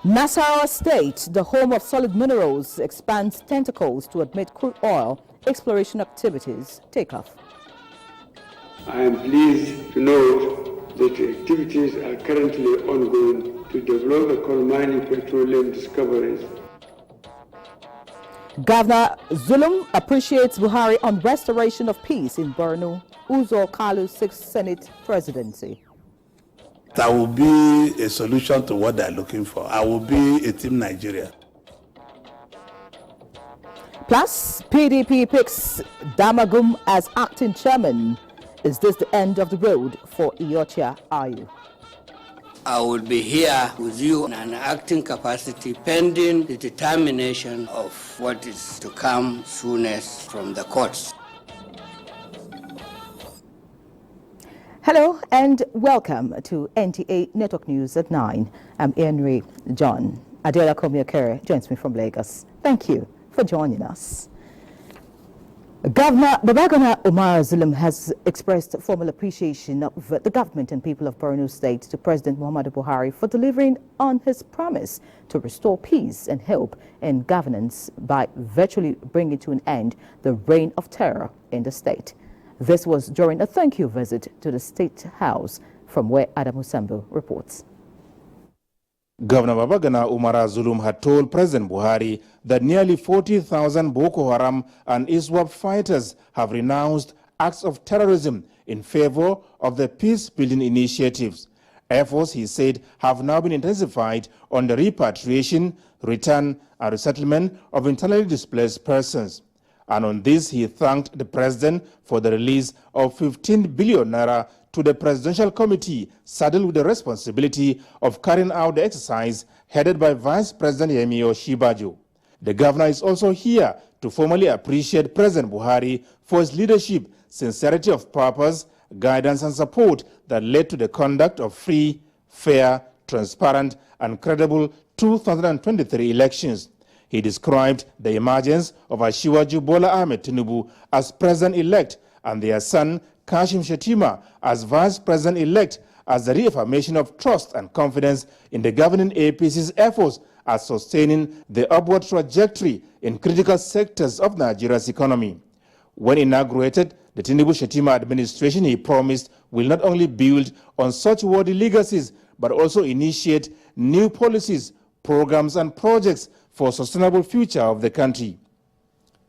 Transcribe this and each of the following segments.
Nasarawa State, the home of solid minerals, expands tentacles to admit crude oil exploration activities take off. I am pleased to note that activities are currently ongoing to develop coal mining petroleum discoveries. Governor Zulum appreciates Buhari on restoration of peace in Borno, Uzo Kalu's 6th Senate presidency. That will be a solution to what they're looking for. I will be a team Nigeria. Plus, PDP picks Damagum as acting chairman. Is this the end of the road for Iyorchia Ayu? I will be here with you in an acting capacity pending the determination of what is to come soonest from the courts. Hello and welcome to NTA Network News at 9. I'm Henry John. Adela Komiokere joins me from Lagos. Thank you for joining us. Governor Babagana Umar Zulum has expressed formal appreciation of the government and people of Borno State to President Muhammadu Buhari for delivering on his promise to restore peace and hope in governance by virtually bringing to an end the reign of terror in the state. This was during a thank you visit to the State House, from where Adam Musambo reports. Governor Babagana Umar Zulum had told President Buhari that nearly 40,000 Boko Haram and ISWAP fighters have renounced acts of terrorism in favor of the peace-building initiatives. Efforts, he said, have now been intensified on the repatriation, return, and resettlement of internally displaced persons. And on this, he thanked the president for the release of 15 billion naira to the Presidential Committee saddled with the responsibility of carrying out the exercise headed by Vice President Yemi Osinbajo. The governor is also here to formally appreciate President Buhari for his leadership, sincerity of purpose, guidance and support that led to the conduct of free, fair, transparent and credible 2023 elections. He described the emergence of Asiwaju Bola Ahmed Tinubu as president-elect and their son Kashim Shettima as vice president-elect as the reaffirmation of trust and confidence in the governing APC's efforts at sustaining the upward trajectory in critical sectors of Nigeria's economy. When inaugurated, the Tinubu-Shettima administration, he promised, will not only build on such worthy legacies, but also initiate new policies, programs and projects for sustainable future of the country.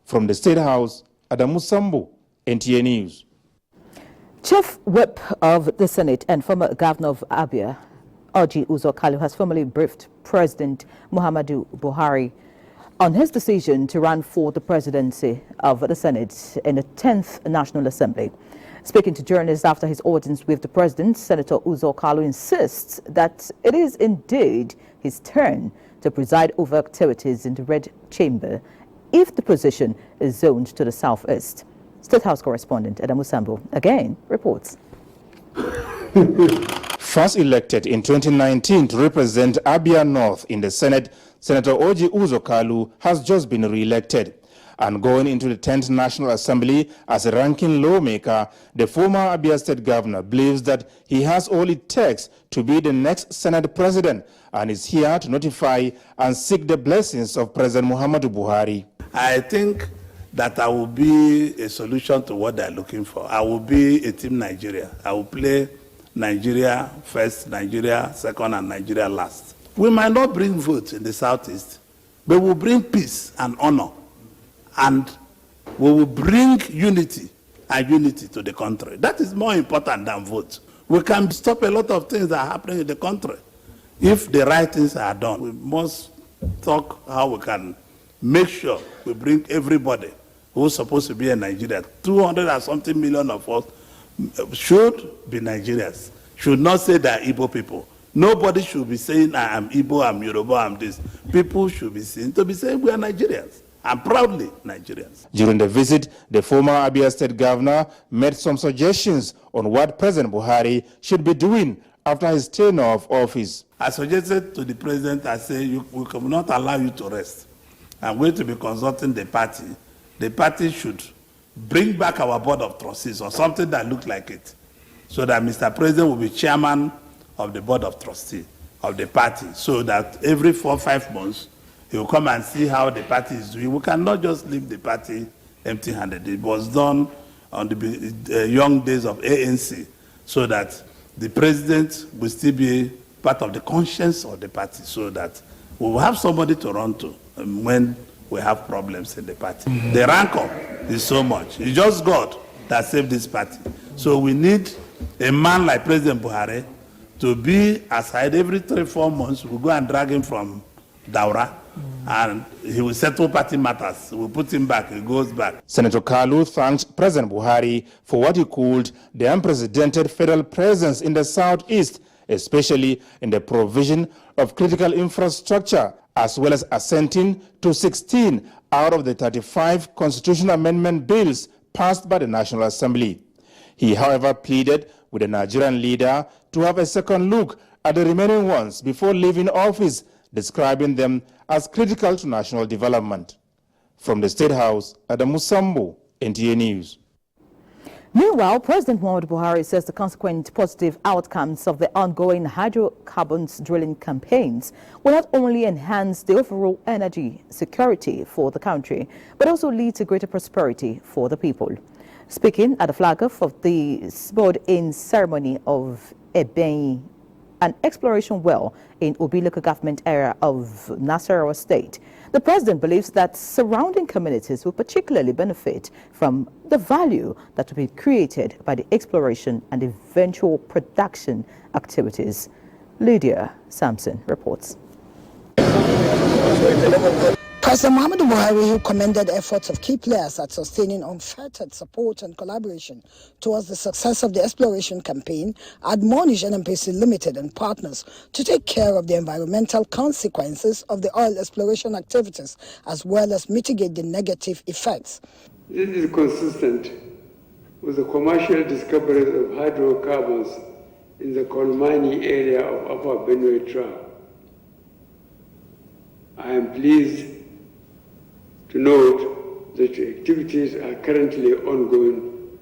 From the State House, Adamu Sambo, NTA News. Chief Whip of the Senate and former Governor of Abuja, Orji Uzo Kalu, has formally briefed President Muhammadu Buhari on his decision to run for the presidency of the Senate in the 10th National Assembly. Speaking to journalists after his audience with the president, Senator Uzo Kalu insists that it is indeed his turn to preside over activities in the Red Chamber if the position is zoned to the southeast. State House correspondent Adamu Sambo again reports. First elected in 2019 to represent Abia North in the Senate, Senator Orji Uzo Kalu has just been re-elected. And going into the 10th National Assembly as a ranking lawmaker, the former Abia State Governor believes that he has all it takes to be the next Senate President and is here to notify and seek the blessings of President Muhammadu Buhari. I think that I will be a solution to what they're looking for. I will be a team Nigeria. I will play Nigeria first, Nigeria second, and Nigeria last. We might not bring votes in the southeast, but we'll bring peace and honor. And we will bring unity to the country. That is more important than votes. We can stop a lot of things that are happening in the country if the right things are done. We must talk how we can make sure we bring everybody who's supposed to be in Nigeria. 200 and something million of us should be Nigerians. Should not say they are Igbo people. Nobody should be saying I am Igbo, I'm Yoruba, I'm this. People should be seen to be saying we are Nigerians. And proudly Nigerians. During the visit, the former Abia State Governor made some suggestions on what President Buhari should be doing after his tenure of office. I suggested to the president, I say, we cannot allow you to rest. I'm going to be consulting the party. The party should bring back our board of trustees or something that looks like it, so that Mr. President will be chairman of the board of trustees of the party, so that every 4 or 5 months, he will come and see how the party is doing. We cannot just leave the party empty-handed. It was done on the young days of ANC, so that the president will still be part of the conscience of the party, so that we will have somebody to run to when we have problems in the party. The rancor is so much. It's just God that saved this party. So we need a man like President Buhari to be aside every 3 or 4 months. We'll go and drag him from Daura, and he will settle party matters. We'll put him back, he goes back. Senator Kalu thanked President Buhari for what he called the unprecedented federal presence in the southeast, especially in the provision of critical infrastructure, as well as assenting to 16 out of the 35 constitutional amendment bills passed by the National Assembly. He, however, pleaded with the Nigerian leader to have a second look at the remaining ones before leaving office, describing them as critical to national development. From the State House, Adamu Sambo, NTA News. Meanwhile, President Muhammadu Buhari says the consequent positive outcomes of the ongoing hydrocarbons drilling campaigns will not only enhance the overall energy security for the country, but also lead to greater prosperity for the people. Speaking at the flag-off of the sworn-in ceremony of Ebenyi, an exploration well in Obi local government area of Nasarawa State, the president believes that surrounding communities will particularly benefit from the value that will be created by the exploration and eventual production activities. Lydia Sampson reports. President Muhammadu Buhari, who commended efforts of key players at sustaining unfettered support and collaboration towards the success of the exploration campaign, admonished NMPC Limited and partners to take care of the environmental consequences of the oil exploration activities, as well as mitigate the negative effects. This is consistent with the commercial discoveries of hydrocarbons in the Kolmani area of Upper Benue Tract. I am pleased to note that activities are currently ongoing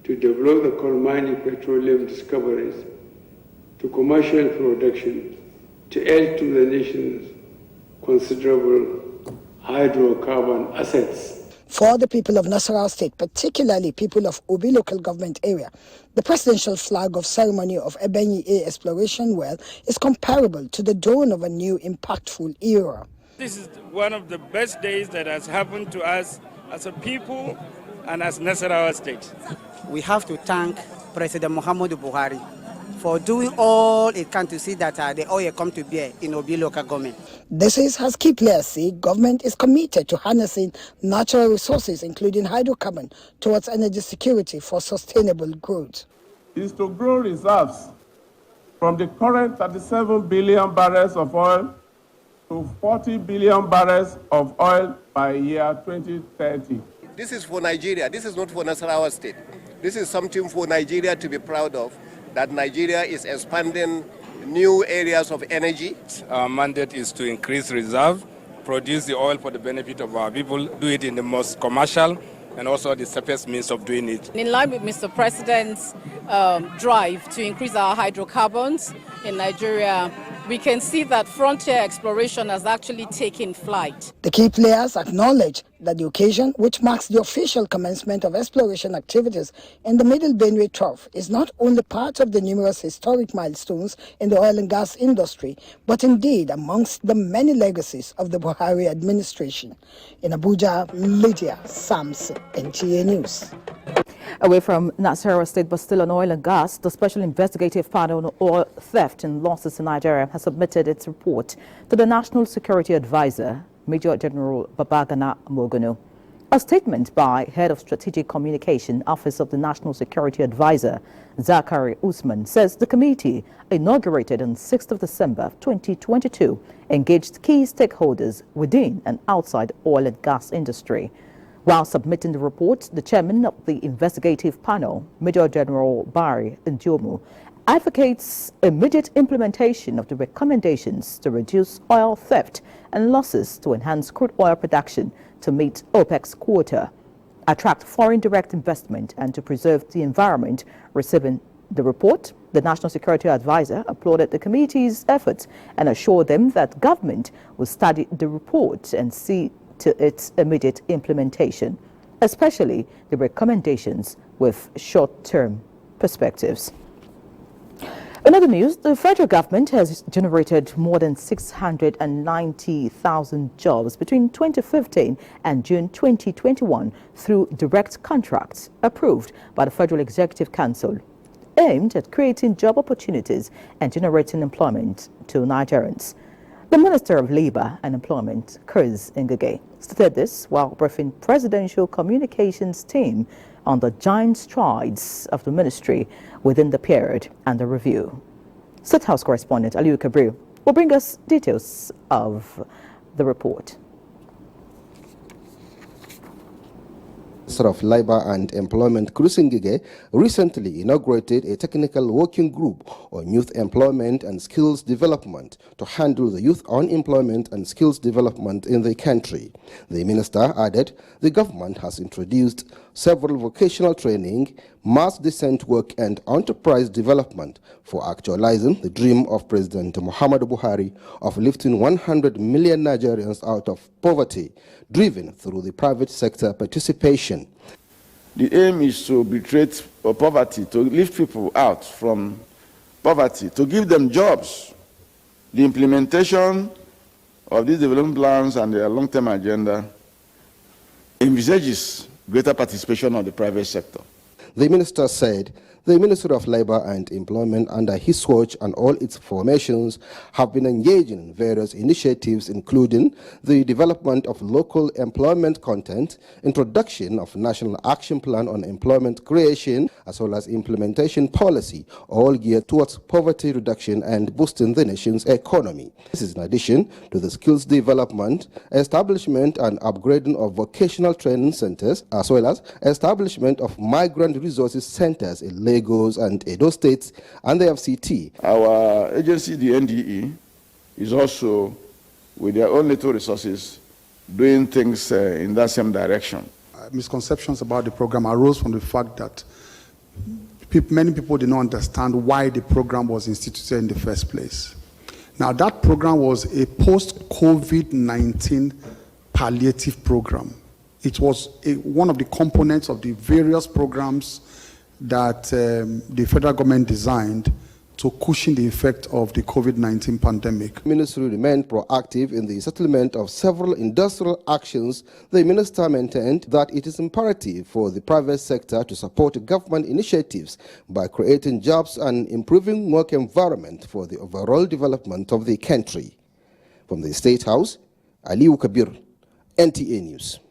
to develop the Kolmani petroleum discoveries to commercial production to add to the nation's considerable hydrocarbon assets. For the people of Nasarawa State, particularly people of Obi local government area, the presidential flag of ceremony of Ebenyi A exploration well is comparable to the dawn of a new impactful era. This is one of the best days that has happened to us as a people and as Nasarawa State. We have to thank President Muhammadu Buhari for doing all it can to see that the oil come to bear in Obi local government. This is, as key players say, government is committed to harnessing natural resources, including hydrocarbon, towards energy security for sustainable growth. Is to grow reserves from the current 37 billion barrels of oil to 40 billion barrels of oil by year 2030. This is for Nigeria. This is not for Nasarawa State. This is something for Nigeria to be proud of, that Nigeria is expanding new areas of energy. Our mandate is to increase reserve, produce the oil for the benefit of our people, do it in the most commercial and also the safest means of doing it. In line with Mr. President's drive to increase our hydrocarbons in Nigeria, we can see that frontier exploration has actually taken flight. The key players acknowledge that the occasion, which marks the official commencement of exploration activities in the Middle Benue Trough, is not only part of the numerous historic milestones in the oil and gas industry, but indeed amongst the many legacies of the Buhari administration. In Abuja, Lydia Sampson, NTA News. Away from Nasarawa State, but still on oil and gas, the Special Investigative Panel on Oil Theft and Losses in Nigeria has submitted its report to the National Security Advisor, Major General Babagana Mogunu. A statement by Head of Strategic Communication, Office of the National Security Advisor, Zachary Usman, says the committee, inaugurated on 6th of December 2022, engaged key stakeholders within and outside oil and gas industry. While submitting the report, the chairman of the investigative panel, Major General Barry Njomu, advocates immediate implementation of the recommendations to reduce oil theft and losses to enhance crude oil production to meet OPEC's quota, attract foreign direct investment, and to preserve the environment, receiving the report, the National Security Advisor applauded the committee's efforts and assured them that government will study the report and see to its immediate implementation, especially the recommendations with short-term perspectives. In other news, the federal government has generated more than 690,000 jobs between 2015 and June 2021 through direct contracts approved by the Federal Executive Council, aimed at creating job opportunities and generating employment to Nigerians. The Minister of Labour and Employment, Chris Ngige, stated this while briefing Presidential Communications team on the giant strides of the ministry within the period under review. State House correspondent Aliu Kabir will bring us details of the report. Minister of Labour and Employment, Chris Ngige, recently inaugurated a technical working group on youth employment and skills development to handle the youth unemployment and skills development in the country. The minister added the government has introduced several vocational training, mass decent work and enterprise development for actualizing the dream of President Muhammadu Buhari of lifting 100 million Nigerians out of poverty, driven through the private sector participation. The aim is to obliterate poverty, to lift people out from poverty, to give them jobs. The implementation of these development plans and their long-term agenda envisages greater participation of the private sector. The minister said the Ministry of Labour and Employment under his watch and all its formations have been engaging in various initiatives including the development of local employment content, introduction of National Action Plan on Employment Creation, as well as implementation policy, all geared towards poverty reduction and boosting the nation's economy. This is in addition to the skills development, establishment and upgrading of vocational training centers, as well as establishment of migrant resources centers in Lagos and Edo states and the FCT. Our agency, the NTA, is also, with their own little resources, doing things in that same direction. Misconceptions about the program arose from the fact that many people did not understand why the program was instituted in the first place. Now, that program was a post-COVID-19 palliative program. It was one of the components of the various programs that the federal government designed to cushion the effect of the COVID-19 pandemic. The ministry remained proactive in the settlement of several industrial actions. The minister maintained that it is imperative for the private sector to support government initiatives by creating jobs and improving work environment for the overall development of the country. From the State House, Aliu Kabir, NTA News.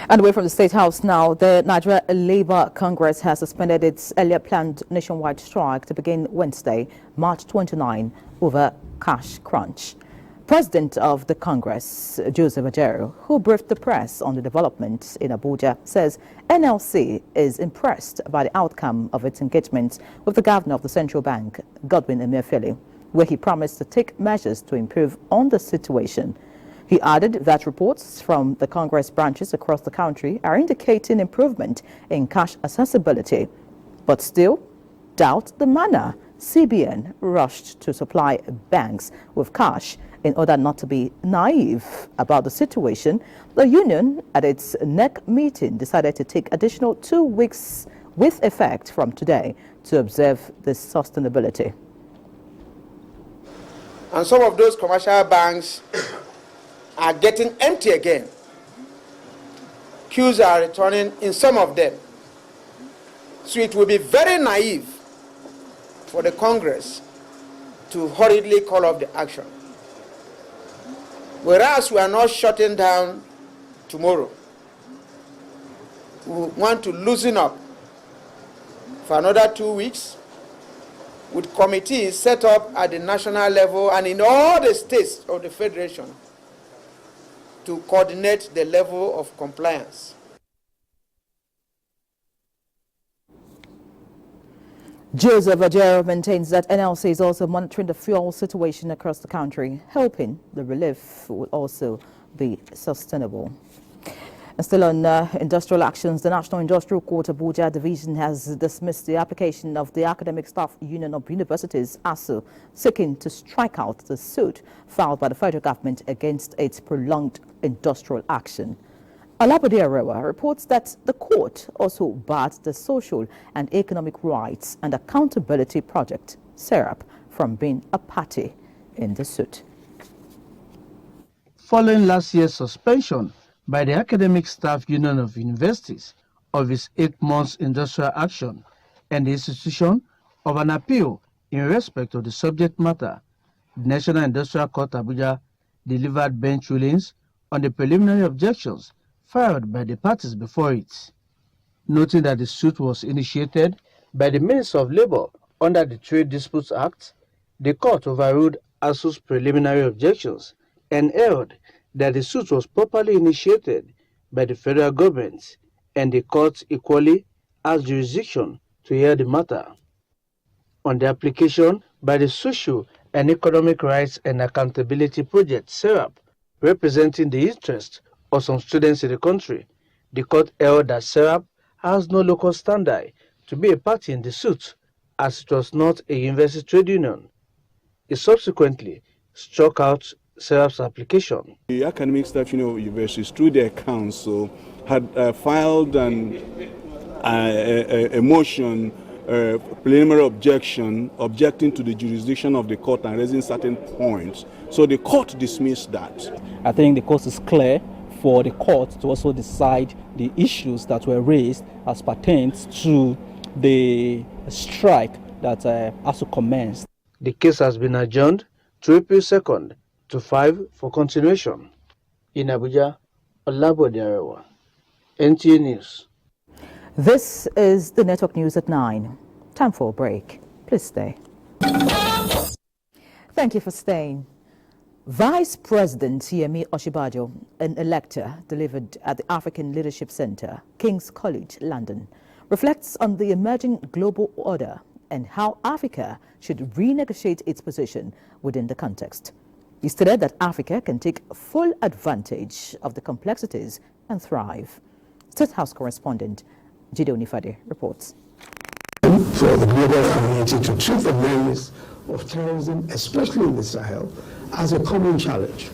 And away from the State House now, the Nigeria Labour Congress has suspended its earlier planned nationwide strike to begin Wednesday, March 29, over cash crunch. President of the Congress, Joseph Ajaero, who briefed the press on the developments in Abuja, says NLC is impressed by the outcome of its engagement with the Governor of the Central Bank, Godwin Emefiele, where he promised to take measures to improve on the situation. He added that reports from the Congress branches across the country are indicating improvement in cash accessibility, but still doubt the manner CBN rushed to supply banks with cash. In order not to be naive about the situation, the union at its NEC meeting decided to take additional 2 weeks with effect from today to observe this sustainability. And some of those commercial banks are getting empty again. Queues are returning in some of them. So it will be very naive for the Congress to hurriedly call off the action. Whereas we are not shutting down tomorrow, we want to loosen up for another 2 weeks with committees set up at the national level and in all the states of the Federation to coordinate the level of compliance. Joseph Ajaero maintains that NLC is also monitoring the fuel situation across the country, hoping the relief will also be sustainable. And still on industrial actions, the National Industrial Court Abuja Division has dismissed the application of the Academic Staff Union of Universities, ASU, seeking to strike out the suit filed by the federal government against its prolonged industrial action. Olabode Arewa reports that the court also barred the Social and Economic Rights and Accountability Project, SERAP, from being a party in the suit. Following last year's suspension by the Academic Staff Union of Universities of its 8 months industrial action and the institution of an appeal in respect of the subject matter, the National Industrial Court Abuja delivered bench rulings on the preliminary objections filed by the parties before it. Noting that the suit was initiated by the Minister of Labour under the Trade Disputes Act, the court overruled ASU's preliminary objections and held that the suit was properly initiated by the federal government and the court equally has jurisdiction to hear the matter. On the application by the Social and Economic Rights and Accountability Project, SERAP, representing the interest of some students in the country, the court held that SERAP has no local standard to be a party in the suit as it was not a university trade union. It subsequently struck out SERAP's application. The Academic Staff Union of Universities, through their council, had filed a motion, preliminary objection, objecting to the jurisdiction of the court and raising certain points. So the court dismissed that. I think the course is clear for the court to also decide the issues that were raised as pertains to the strike that also commenced. The case has been adjourned to April 2nd to 5 for continuation. In Abuja, Olabode Arewa, NTA News. This is the Network News at 9. Time for a break. Please stay. Thank you for staying. Vice President Yemi Osinbajo, an elector delivered at the African Leadership Center, King's College, London, reflects on the emerging global order and how Africa should renegotiate its position within the context. He stated that Africa can take full advantage of the complexities and thrive. State House correspondent Jide Onifade reports. For the global community to treat the menace of terrorism, especially in the Sahel, as a common challenge.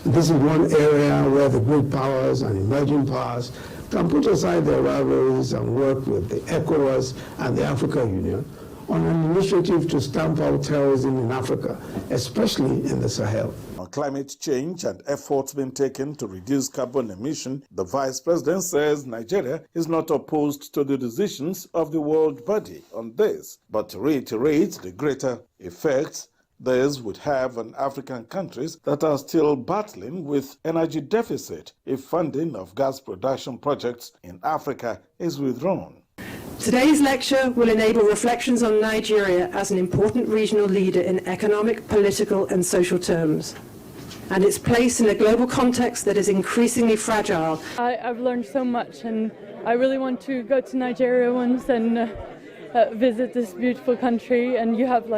This is one area where the great powers and emerging powers can put aside their rivalries and work with the ECOWAS and the African Union on an initiative to stamp out terrorism in Africa, especially in the Sahel. On climate change and efforts being taken to reduce carbon emission, the Vice President says Nigeria is not opposed to the decisions of the world body on this, but reiterates the greater effects this would have on African countries that are still battling with energy deficit if funding of gas production projects in Africa is withdrawn. Today's lecture will enable reflections on Nigeria as an important regional leader in economic, political and social terms, and its place in a global context that is increasingly fragile. I've learned so much, and I really want to go to Nigeria once and visit this beautiful country, and you have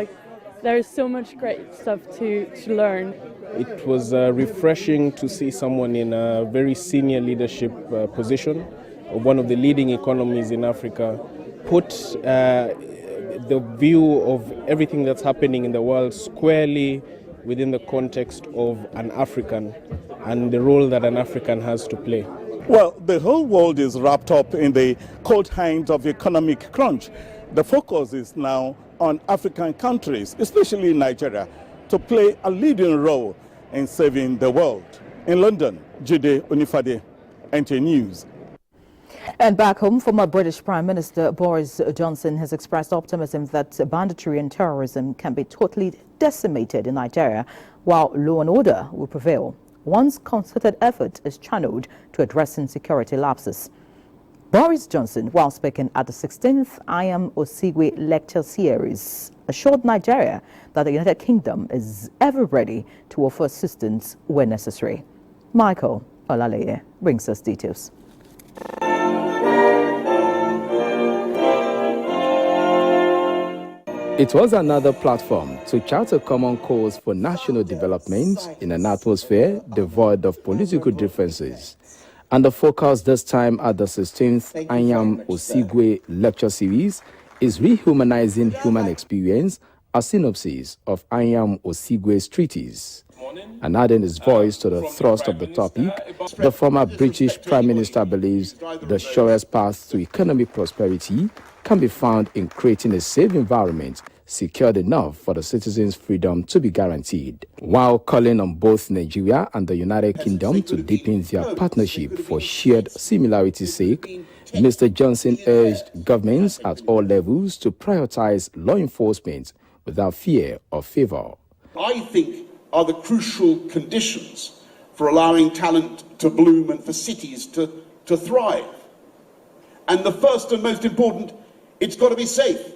there's so much great stuff to learn. It was refreshing to see someone in a very senior leadership position of one of the leading economies in Africa put the view of everything that's happening in the world squarely within the context of an African and the role that an African has to play. Well, the whole world is wrapped up in the cold hands of economic crunch. The focus is now on African countries, especially Nigeria, to play a leading role in saving the world. In London, Jide Onifade, NTA News. And back home, former British Prime Minister Boris Johnson has expressed optimism that banditry and terrorism can be totally decimated in Nigeria, while law and order will prevail once concerted effort is channeled to addressing security lapses. Boris Johnson, while speaking at the 16th I Am Osigwe lecture series, assured Nigeria that the United Kingdom is ever ready to offer assistance where necessary. Michael Olaleye brings us details. It was another platform to chart a common cause for national development in an atmosphere devoid of political differences. And the focus this time at the 16th Anyam Osigwe lecture series is rehumanizing human experience, a synopsis of Anyam Osigwe's treatise. And adding his voice to the thrust of the topic, the former British Prime Minister believes the surest path to economic prosperity can be found in creating a safe environment secured enough for the citizens' freedom to be guaranteed, while calling on both Nigeria and the United Kingdom to deepen their partnership for shared similarity's sake. Mr. Johnson urged governments at all levels to prioritize law enforcement without fear or favor. I think are the crucial conditions for allowing talent to bloom and for cities to thrive. And the first and most important, it's got to be safe.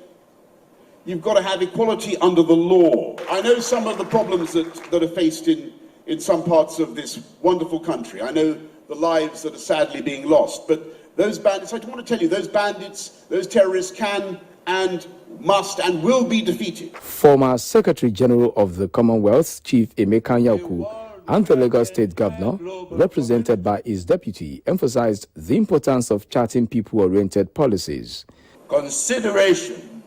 You've got to have equality under the law. I know some of the problems that are faced in some parts of this wonderful country. I know the lives that are sadly being lost. But those bandits, I want to tell you, those bandits, those terrorists can and must and will be defeated. Former Secretary General of the Commonwealth, Chief Emeka Nyaku, and the Lagos State Governor, represented by his deputy, emphasized the importance of charting people-oriented policies. Consideration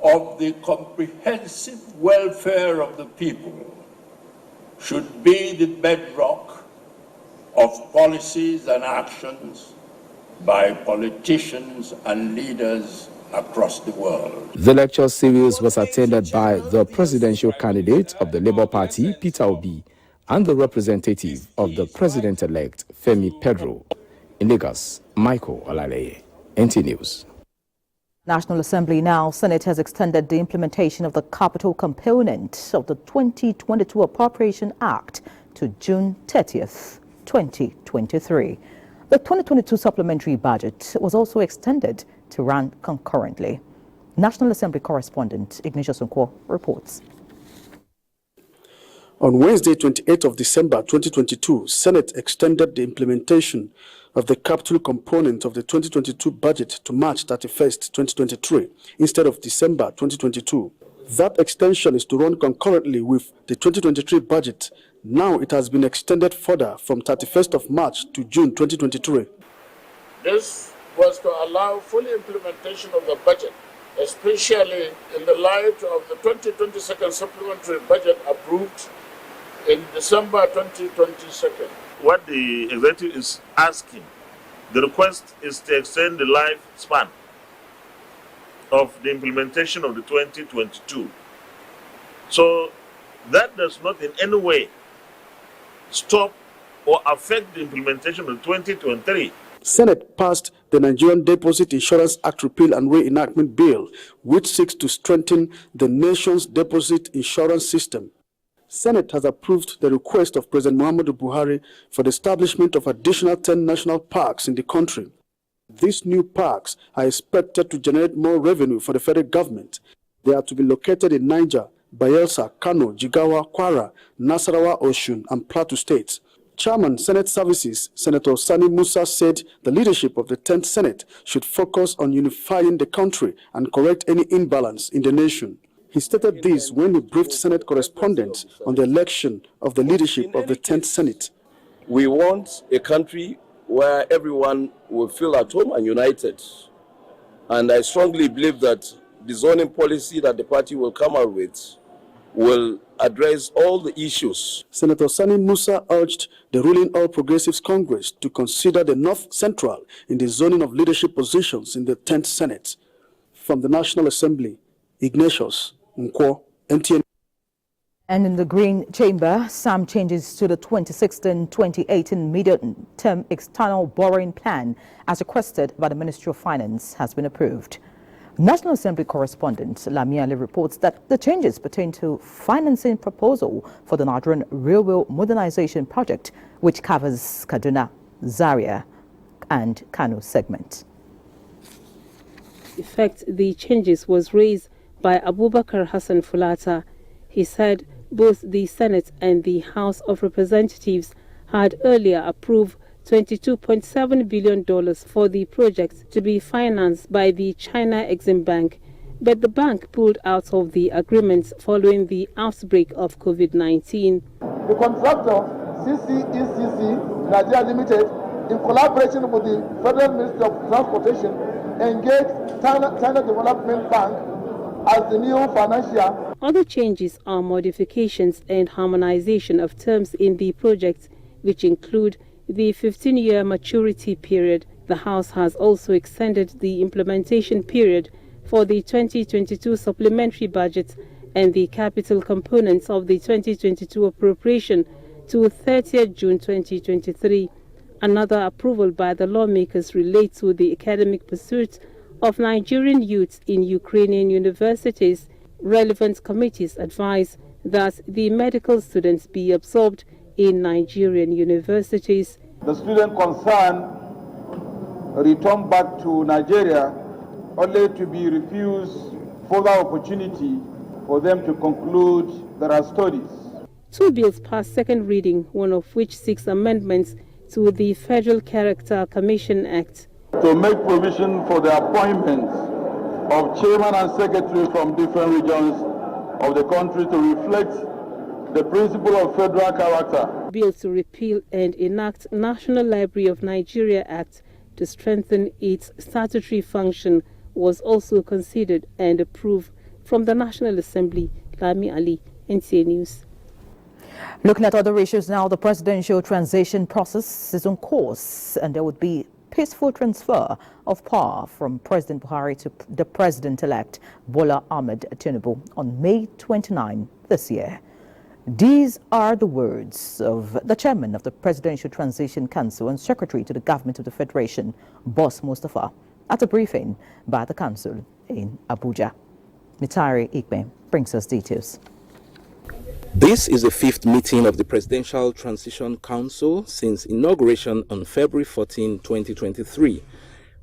of the comprehensive welfare of the people should be the bedrock of policies and actions by politicians and leaders across the world. The lecture series was attended by the presidential candidate of the Labour Party, Peter Obi, and the representative of the president-elect, Femi Pedro. In Lagos, Michael Olaleye, NTA News. National Assembly now. Senate has extended the implementation of the capital component of the 2022 Appropriation Act to June 30th, 2023. The 2022 supplementary budget was also extended to run concurrently. National Assembly correspondent Ignatius Nkwo reports. On Wednesday, 28th of December 2022, Senate extended the implementation of the capital component of the 2022 budget to March 31st, 2023, instead of December 2022. That extension is to run concurrently with the 2023 budget. Now it has been extended further from 31st of March to June 2023. This was to allow full implementation of the budget, especially in the light of the 2022 supplementary budget approved in December 2022. What the executive is asking, the request is to extend the lifespan of the implementation of the 2022. So that does not in any way stop or affect the implementation of 2023. Senate passed the Nigerian Deposit Insurance Act Repeal and Reenactment Bill, which seeks to strengthen the nation's deposit insurance system. Senate has approved the request of President Muhammadu Buhari for the establishment of additional 10 national parks in the country. These new parks are expected to generate more revenue for the federal government. They are to be located in Niger, Bayelsa, Kano, Jigawa, Kwara, Nasarawa, Osun, and Plateau states. Chairman, Senate Services, Senator Sani Musa said the leadership of the 10th Senate should focus on unifying the country and correct any imbalance in the nation. He stated this when he briefed Senate correspondents on the election of the leadership of the 10th Senate. We want a country where everyone will feel at home and united. And I strongly believe that the zoning policy that the party will come out with will address all the issues. Senator Sani Musa urged the ruling All Progressives Congress to consider the North Central in the zoning of leadership positions in the 10th Senate. From the National Assembly, Ignatius Nkwo, NTA. And in the Green Chamber, some changes to the 2016-2018 medium-term external borrowing plan, as requested by the Ministry of Finance, has been approved. National Assembly correspondent Lamiale reports that the changes pertain to financing proposal for the Nigerian Railway Modernization Project, which covers Kaduna, Zaria, and Kano segment. In fact, the changes was raised by Abubakar Hassan Fulata. He said both the Senate and the House of Representatives had earlier approved $22.7 billion for the project to be financed by the China Exim Bank, but the bank pulled out of the agreement following the outbreak of COVID-19. The contractor CCECC Nigeria Limited, in collaboration with the Federal Ministry of Transportation, engaged China Development Bank as the new financier. Other changes are modifications and harmonization of terms in the project, which include the 15-year maturity period. The House has also extended the implementation period for the 2022 supplementary budget and the capital components of the 2022 appropriation to 30th June 2023. Another approval by the lawmakers relates to the academic pursuits of Nigerian youths in Ukrainian universities. Relevant committees advise that the medical students be absorbed in Nigerian universities. The student concerned returned back to Nigeria only to be refused further opportunity for them to conclude their studies. Two bills passed second reading, one of which seeks amendments to the Federal Character Commission Act. To make provision for the appointments of chairman and secretary from different regions of the country to reflect the principle of federal character. Bill to repeal and enact National Library of Nigeria Act to strengthen its statutory function was also considered and approved from the National Assembly. Lami Ali, NTA News. Looking at other issues now, the presidential transition process is on course and there would be peaceful transfer of power from President Buhari to the President-elect Bola Ahmed Tinubu on May 29 this year. These are the words of the chairman of the Presidential Transition Council and Secretary to the Government of the Federation, Boss Mustafa, at a briefing by the council in Abuja. Mitari Ikme brings us details. This is the fifth meeting of the Presidential Transition Council since inauguration on February 14, 2023.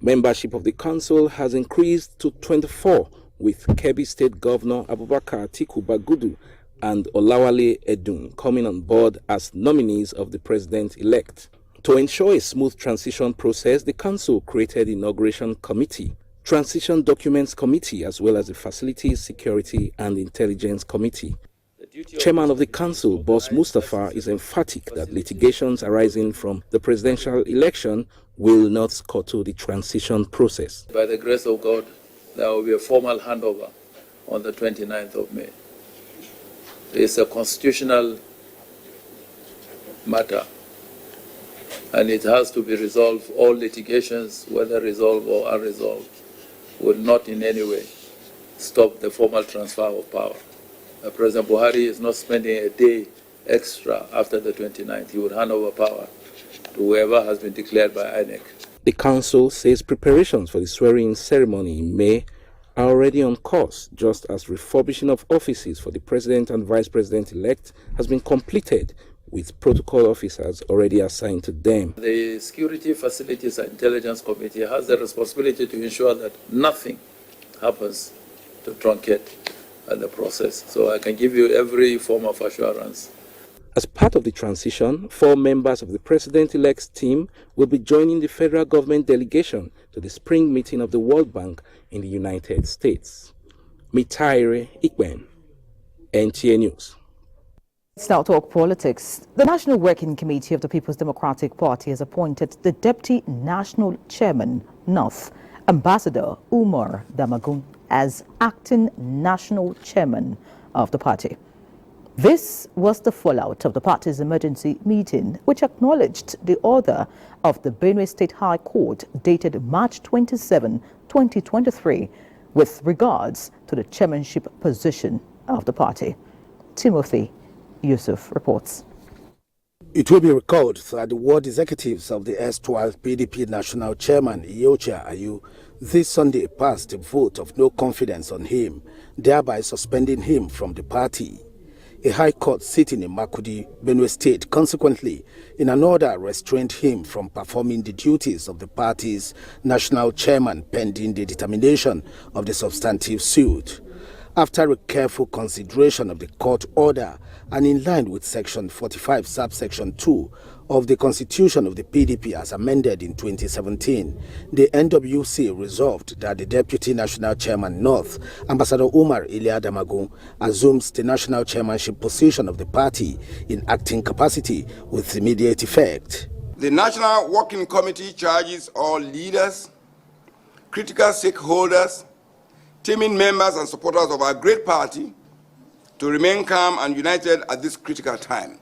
Membership of the council has increased to 24, with Kebbi State Governor Abubakar Atiku Bagudu and Olawale Edun coming on board as nominees of the president-elect. To ensure a smooth transition process, the council created the Inauguration Committee, Transition Documents Committee, as well as the Facilities, Security and Intelligence Committee. Chairman of the council, Boss Mustafa, is emphatic that litigations arising from the presidential election will not scuttle the transition process. By the grace of God, there will be a formal handover on the 29th of May. It's a constitutional matter, and it has to be resolved. All litigations, whether resolved or unresolved, will not in any way stop the formal transfer of power. President Buhari is not spending a day extra after the 29th. He would hand over power to whoever has been declared by INEC. The council says preparations for the swearing-in ceremony in May are already on course, just as refurbishing of offices for the president and vice president-elect has been completed, with protocol officers already assigned to them. The Security Facilities and Intelligence Committee has the responsibility to ensure that nothing happens to truncate the process. So I can give you every form of assurance. As part of the transition, 4 members of the president-elect's team will be joining the federal government delegation to the spring meeting of the World Bank in the United States. Mitaire Ikben, NTA News. Let's now talk politics. The National Working Committee of the People's Democratic Party has appointed the Deputy National Chairman, North, Ambassador Umar Damagun, as acting national chairman of the party. This was the fallout of the party's emergency meeting, which acknowledged the order of the Benue State High Court dated March 27, 2023, with regards to the chairmanship position of the party. Timothy Yusuf reports. It will be recalled that the ward executives of the erstwhile PDP national chairman, Iyocha Ayu, this Sunday passed a vote of no confidence on him, thereby suspending him from the party. A high court sitting in Makudi, Benue State, consequently, in an order restrained him from performing the duties of the party's national chairman pending the determination of the substantive suit. After a careful consideration of the court order and in line with Section 45, subsection 2 of the Constitution of the PDP as amended in 2017, the NWC resolved that the Deputy National Chairman North, Ambassador Umar Iliadamagun, assumes the national chairmanship position of the party in acting capacity with immediate effect. The National Working Committee charges all leaders, critical stakeholders, teaming members and supporters of our great party to remain calm and united at this critical time.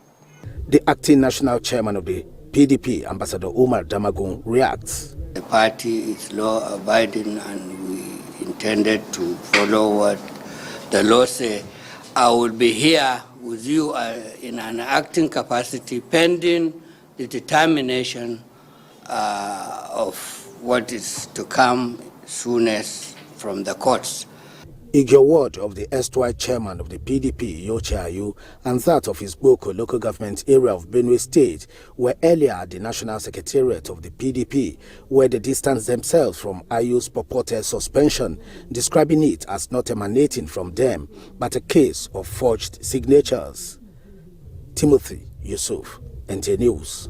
The acting national chairman of the PDP, Ambassador Umar Damagun, reacts. The party is law-abiding and we intended to follow what the law says. I will be here with you in an acting capacity pending the determination of what is to come soonest from the courts. Igor Ward of the erstwhile chairman of the PDP, Yoche Ayu, and that of his Boko local government area of Benue State were earlier at the National Secretariat of the PDP, where they distanced themselves from Ayu's purported suspension, describing it as not emanating from them, but a case of forged signatures. Timothy Yusuf, NTA News.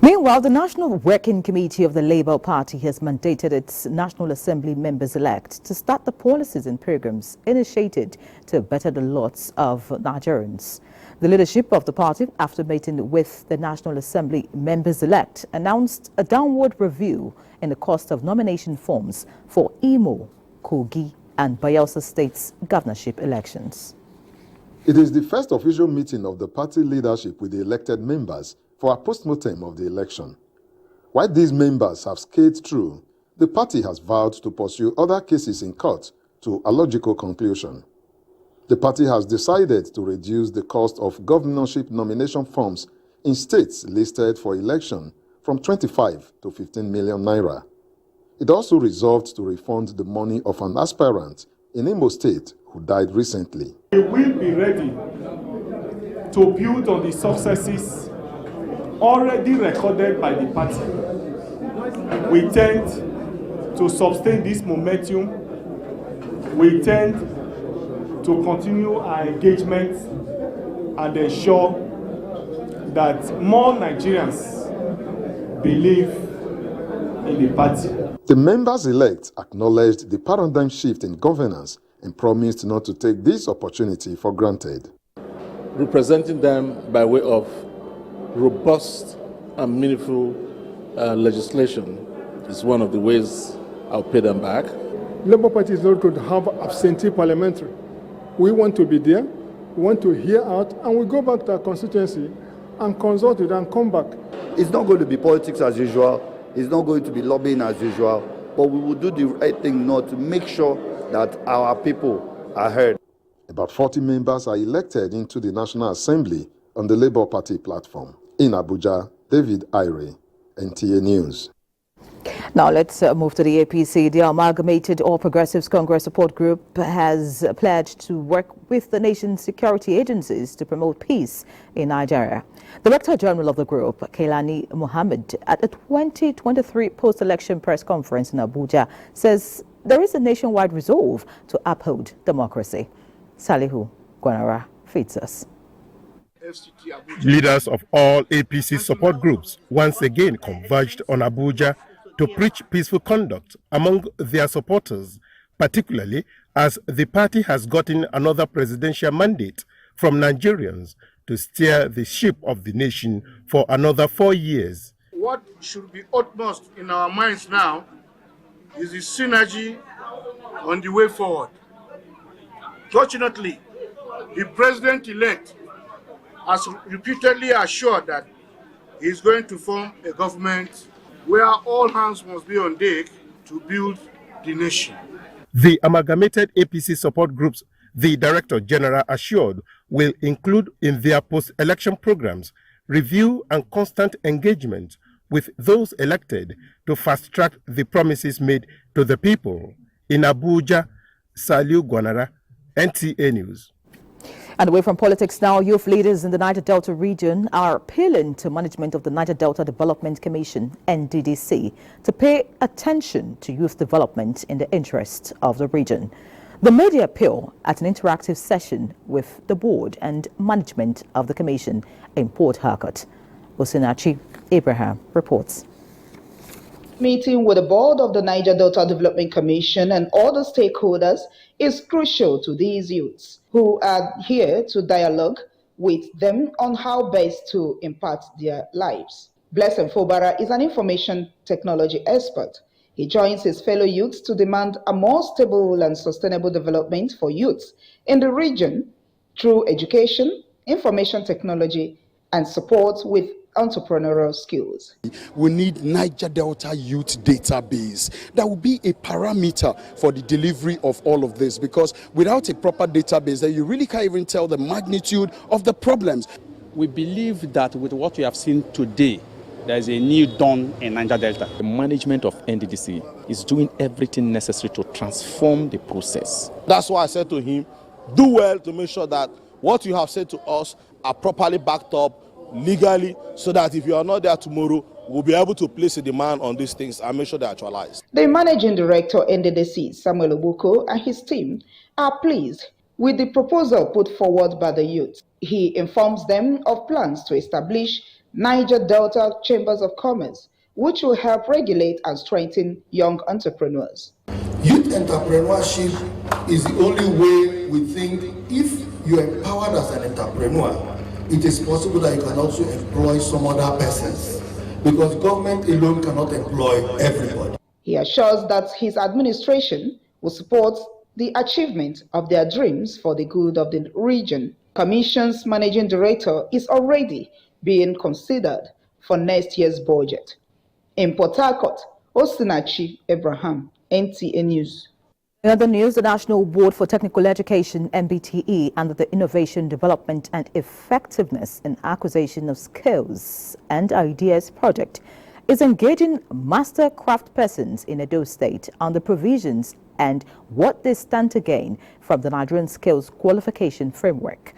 Meanwhile, the National Working Committee of the Labour Party has mandated its National Assembly members-elect to start the policies and programs initiated to better the lots of Nigerians. The leadership of the party, after meeting with the National Assembly members-elect, announced a downward review in the cost of nomination forms for Imo, Kogi and Bayelsa States governorship elections. It is the first official meeting of the party leadership with the elected members for a post-mortem of the election. While these members have scaled through, the party has vowed to pursue other cases in court to a logical conclusion. The party has decided to reduce the cost of governorship nomination forms in states listed for election from 25 to 15 million naira. It also resolved to refund the money of an aspirant in Imo State who died recently. We will be ready to build on the successes already recorded by the party. We tend to sustain this momentum. We tend to continue our engagement and ensure that more Nigerians believe in the party. The members-elect acknowledged the paradigm shift in governance and promised not to take this opportunity for granted. Representing them by way of robust and meaningful legislation is one of the ways I'll pay them back. Labour Party is not going to have absentee parliamentary. We want to be there, we want to hear out, and we go back to our constituency and consult with them and come back. It's not going to be politics as usual, it's not going to be lobbying as usual, but we will do the right thing now to make sure that our people are heard. About 40 members are elected into the National Assembly on the Labour Party platform. In Abuja, David Ire, NTA News. Now let's move to the APC. The Amalgamated All Progressives Congress Support Group has pledged to work with the nation's security agencies to promote peace in Nigeria. Director General of the group, Kailani Mohammed, at a 2023 post-election press conference in Abuja, says there is a nationwide resolve to uphold democracy. Salihu Gwanara feeds us. Leaders of all APC support groups once again converged on Abuja to preach peaceful conduct among their supporters, particularly as the party has gotten another presidential mandate from Nigerians to steer the ship of the nation for another 4 years. What should be utmost in our minds now is the synergy on the way forward. Fortunately, the president-elect has repeatedly assured that he is going to form a government where all hands must be on deck to build the nation. The amalgamated APC support groups, the Director General assured, will include in their post-election programs review and constant engagement with those elected to fast-track the promises made to the people. In Abuja, Saliu Gwanara, NTA News. And away from politics now, youth leaders in the Niger Delta region are appealing to management of the Niger Delta Development Commission, NDDC, to pay attention to youth development in the interest of the region. The made the appeal at an interactive session with the board and management of the commission in Port Harcourt. Osinachi Abraham reports. Meeting with the board of the Niger Delta Development Commission and other stakeholders is crucial to these youths who are here to dialogue with them on how best to impact their lives. Blessing Fobara is an information technology expert. He joins his fellow youths to demand a more stable and sustainable development for youths in the region through education, information technology, and support with entrepreneurial skills. We need Niger Delta Youth Database. That will be a parameter for the delivery of all of this, because without a proper database, then you really can't even tell the magnitude of the problems. We believe that with what we have seen today, there is a new dawn in Niger Delta. The management of NDDC is doing everything necessary to transform the process. That's why I said to him, do well to make sure that what you have said to us are properly backed up legally, so that if you are not there tomorrow, we'll be able to place a demand on these things and make sure they're actualized. The managing director NDDC, Samuel Obuko, and his team are pleased with the proposal put forward by the youth. He informs them of plans to establish Niger Delta Chambers of Commerce, which will help regulate and strengthen young entrepreneurs. Youth entrepreneurship is the only way we think if you're empowered as an entrepreneur, it is possible that you can also employ some other persons, because government alone cannot employ everybody. He assures that his administration will support the achievement of their dreams for the good of the region. Commission's managing director is already being considered for next year's budget. In Port Harcourt, Osinachi Abraham, NTA News. In other news, the National Board for Technical Education, NBTE, under the Innovation, Development and Effectiveness in Acquisition of Skills and Ideas project, is engaging master craft persons in Edo State on the provisions and what they stand to gain from the Nigerian Skills Qualification Framework.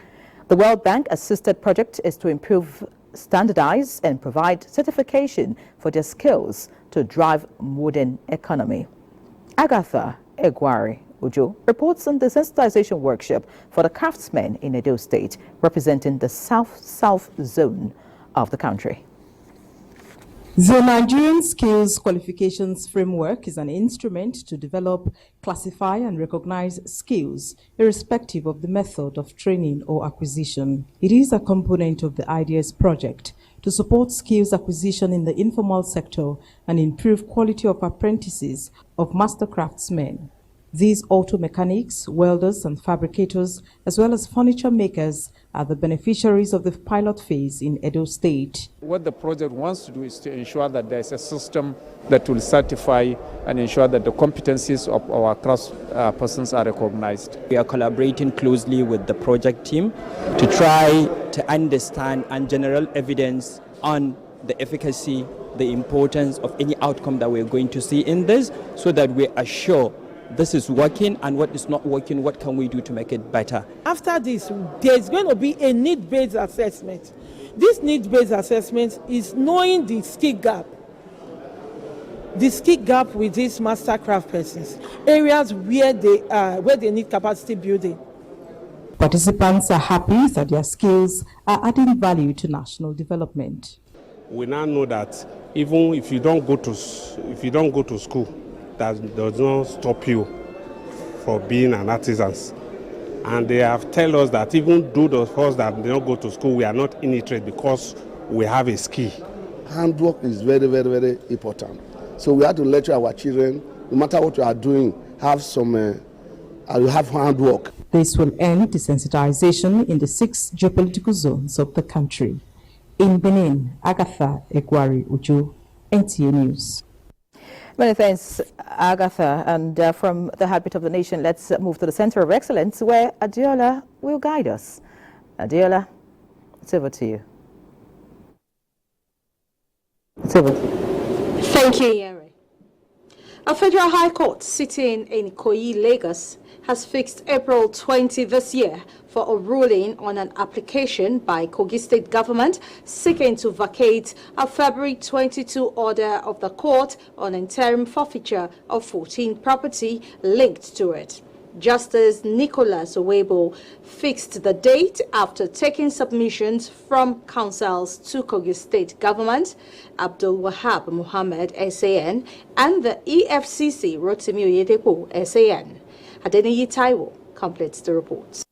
The World Bank-assisted project is to improve, standardize and provide certification for their skills to drive modern economy. Agatha Egwari Ujo reports on the sensitization workshop for the craftsmen in Edo State, representing the south zone of the country. The Nigerian Skills Qualifications Framework is an instrument to develop, classify and recognize skills, irrespective of the method of training or acquisition. It is a component of the IDEAS project to support skills acquisition in the informal sector and improve quality of apprentices of master craftsmen. These auto mechanics, welders and fabricators, as well as furniture makers, are the beneficiaries of the pilot phase in Edo State. What the project wants to do is to ensure that there is a system that will certify and ensure that the competencies of our craftspersons are recognized. We are collaborating closely with the project team to try to understand and generate evidence on the efficacy, the importance of any outcome that we're going to see in this, so that we are sure this is working, and what is not working, what can we do to make it better. After this, there's going to be a need-based assessment. This need-based assessment is knowing the skill gap. The skill gap with these master craft persons, areas where they need capacity building. Participants are happy that their skills are adding value to national development. We now know that even if you don't go to school, that does not stop you from being an artisan. And they have told us that even though those of us that don't go to school, we are not illiterate because we have a skill. Handwork is very, very, very important. So we have to lecture our children, no matter what you are doing, have handwork. This will end desensitization in the 6 geopolitical zones of the country. In Benin, Agatha Egwari Ujo, NTA News. Many thanks, Agatha. And from the heartbeat of the nation, let's move to the Center of Excellence, where Adiola will guide us. Adiola, it's over to you. It's over to you. Thank you, Yeri. A federal high court sitting in Ikoyi, Lagos, has fixed April 20 this year for a ruling on an application by Kogi State government seeking to vacate a February 22 order of the court on interim forfeiture of 14 property linked to it. Justice Nicholas Owebo fixed the date after taking submissions from councils to Kogi State Government, Abdul Wahab Muhammad SAN, and the EFCC Rotimi Oyedepo SAN. Adeniyi Taiwo completes the report.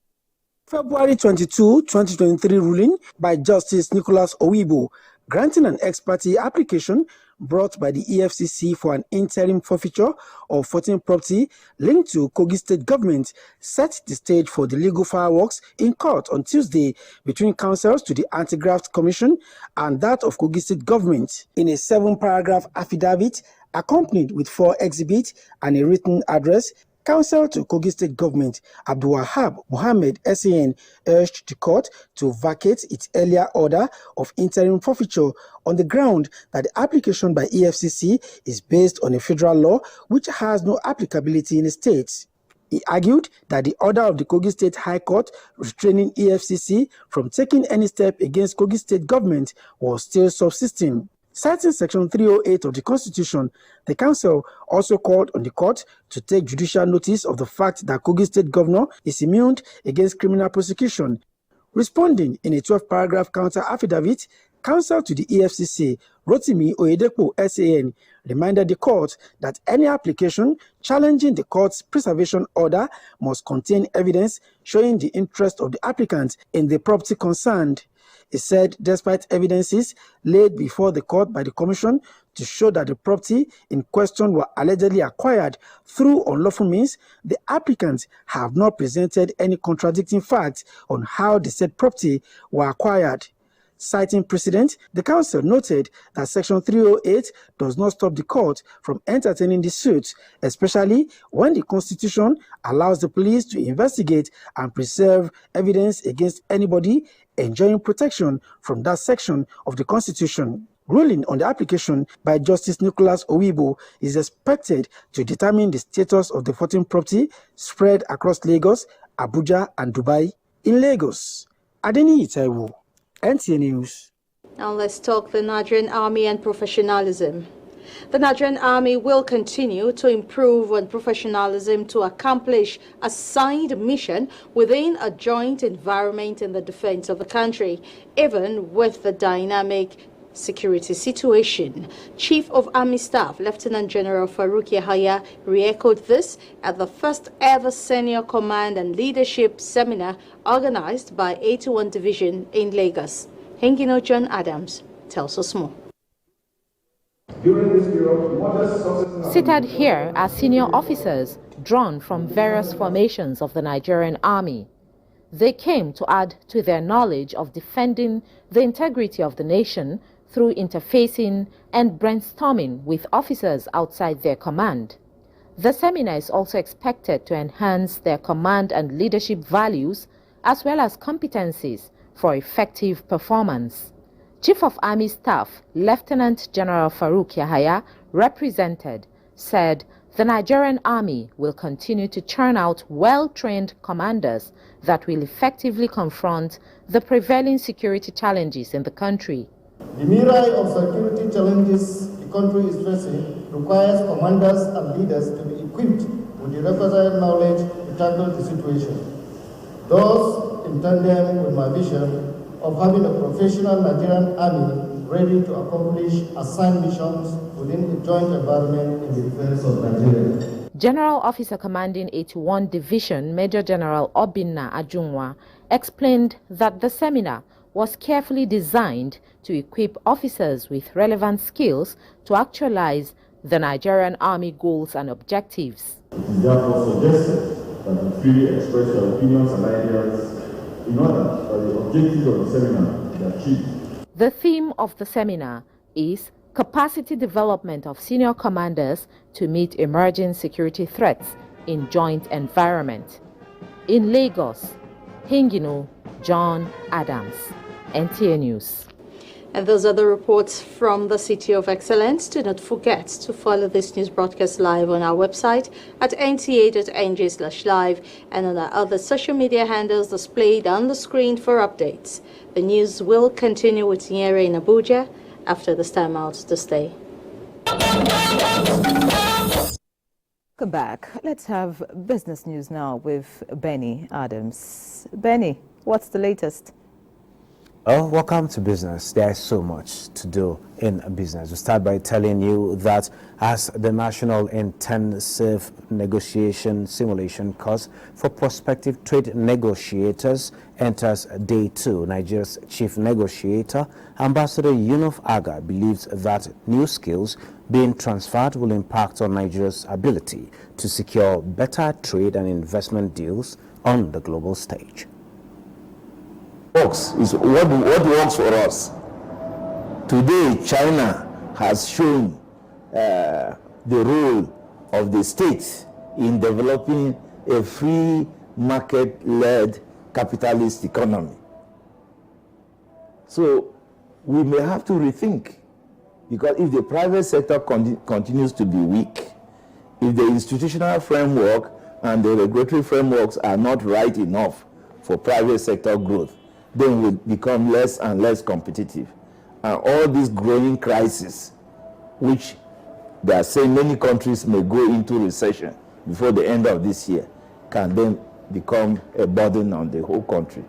February 22, 2023 ruling by Justice Nicholas Owebo granting an ex parte application brought by the EFCC for an interim forfeiture of 14 property linked to Kogi State Government set the stage for the legal fireworks in court on Tuesday between counsels to the Anti-Graft Commission and that of Kogi State Government. In a 7-paragraph affidavit accompanied with 4 exhibits and a written address, counsel to Kogi State Government, Abdul Wahab Muhammad SAN, urged the court to vacate its earlier order of interim forfeiture on the ground that the application by EFCC is based on a federal law which has no applicability in the states. He argued that the order of the Kogi State High Court restraining EFCC from taking any step against Kogi State Government was still subsisting. Citing Section 308 of the Constitution, the Council also called on the court to take judicial notice of the fact that Kogi State Governor is immune against criminal prosecution. Responding in a 12-paragraph counter-affidavit, counsel to the EFCC, Rotimi Oyedepo SAN, reminded the court that any application challenging the court's preservation order must contain evidence showing the interest of the applicant in the property concerned. He said despite evidences laid before the court by the commission to show that the property in question were allegedly acquired through unlawful means, the applicants have not presented any contradicting facts on how the said property were acquired. Citing precedent, the council noted that Section 308 does not stop the court from entertaining the suit, especially when the Constitution allows the police to investigate and preserve evidence against anybody enjoying protection from that section of the Constitution. Ruling on the application by Justice Nicholas Owebo is expected to determine the status of the 14 property spread across Lagos, Abuja, and Dubai. In Lagos, Adeniyi Taiwo, NTA News. Now let's talk the Nigerian Army and professionalism. The Nigerian Army will continue to improve on professionalism to accomplish a assigned mission within a joint environment in the defense of the country, even with the dynamic security situation. Chief of Army Staff, Lieutenant General Farouk Yahaya, re-echoed this at the first ever Senior Command and Leadership Seminar organized by 81 Division in Lagos. Hengino John Adams tells us more. Seated here are senior officers drawn from various formations of the Nigerian Army. They came to add to their knowledge of defending the integrity of the nation through interfacing and brainstorming with officers outside their command. The seminar is also expected to enhance their command and leadership values as well as competencies for effective performance. Chief of Army Staff, Lieutenant General Farouk Yahaya, represented, said the Nigerian Army will continue to churn out well-trained commanders that will effectively confront the prevailing security challenges in the country. The myriad of security challenges the country is facing requires commanders and leaders to be equipped with the requisite knowledge to tackle the situation. Thus, in tandem with my vision of having a professional Nigerian army ready to accomplish assigned missions within a joint environment in the defense of Nigeria. General Officer Commanding 81 Division, Major General Obinna Ajunwa, explained that the seminar was carefully designed to equip officers with relevant skills to actualize the Nigerian Army goals and objectives. It is therefore suggested that you freely express your opinions and ideas in order that the objectives of the seminar be achieved. The theme of the seminar is capacity development of senior commanders to meet emerging security threats in joint environment. In Lagos, Hengino John Adams, NTA News. And those are the reports from the City of Excellence. Do not forget to follow this news broadcast live on our website at nta.ng/live and on our other social media handles displayed on the screen for updates. The news will continue with Nyere in Abuja after this time out to stay. Welcome back. Let's have business news now with Benny Adams. Benny, what's the latest? Oh, welcome to business. There is so much to do in business. We start by telling you that as the National Intensive Negotiation Simulation course for prospective trade negotiators enters day 2, Nigeria's chief negotiator, Ambassador Yunuf Aga, believes that new skills being transferred will impact on Nigeria's ability to secure better trade and investment deals on the global stage. Works is what works for us. Today, China has shown the role of the state in developing a free market-led capitalist economy. So we may have to rethink, because if the private sector continues to be weak, if the institutional framework and the regulatory frameworks are not right enough for private sector growth, then we'll become less and less competitive. And all this growing crisis, which they are saying many countries may go into recession before the end of this year, can then become a burden on the whole country.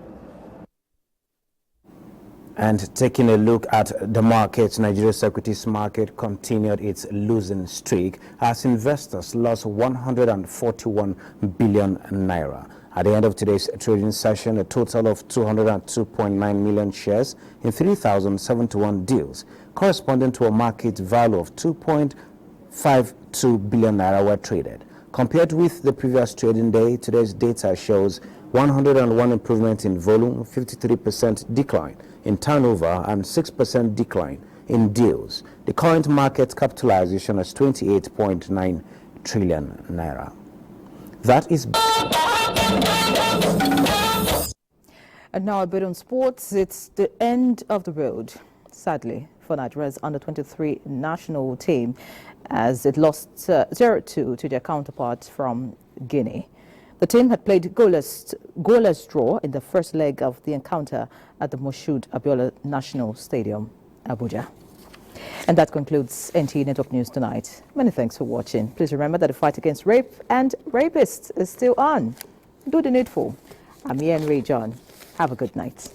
And taking a look at the markets, Nigeria's equities market continued its losing streak as investors lost 141 billion naira. At the end of today's trading session, a total of 202.9 million shares in 3,071 deals, corresponding to a market value of 2.52 billion naira were traded. Compared with the previous trading day, today's data shows 101 improvement in volume, 53% decline in turnover, and 6% decline in deals. The current market capitalization is 28.9 trillion naira. That is. And now a bit on sports. It's the end of the road, sadly, for Nigeria's under-23 national team as it lost 0-2 to their counterparts from Guinea. The team had played goalless draw in the first leg of the encounter at the Moshood Abiola National Stadium, Abuja. And that concludes NTA Network News tonight. Many thanks for watching. Please remember that the fight against rape and rapists is still on. Do the needful. I'm Ian Ray John. Have a good night.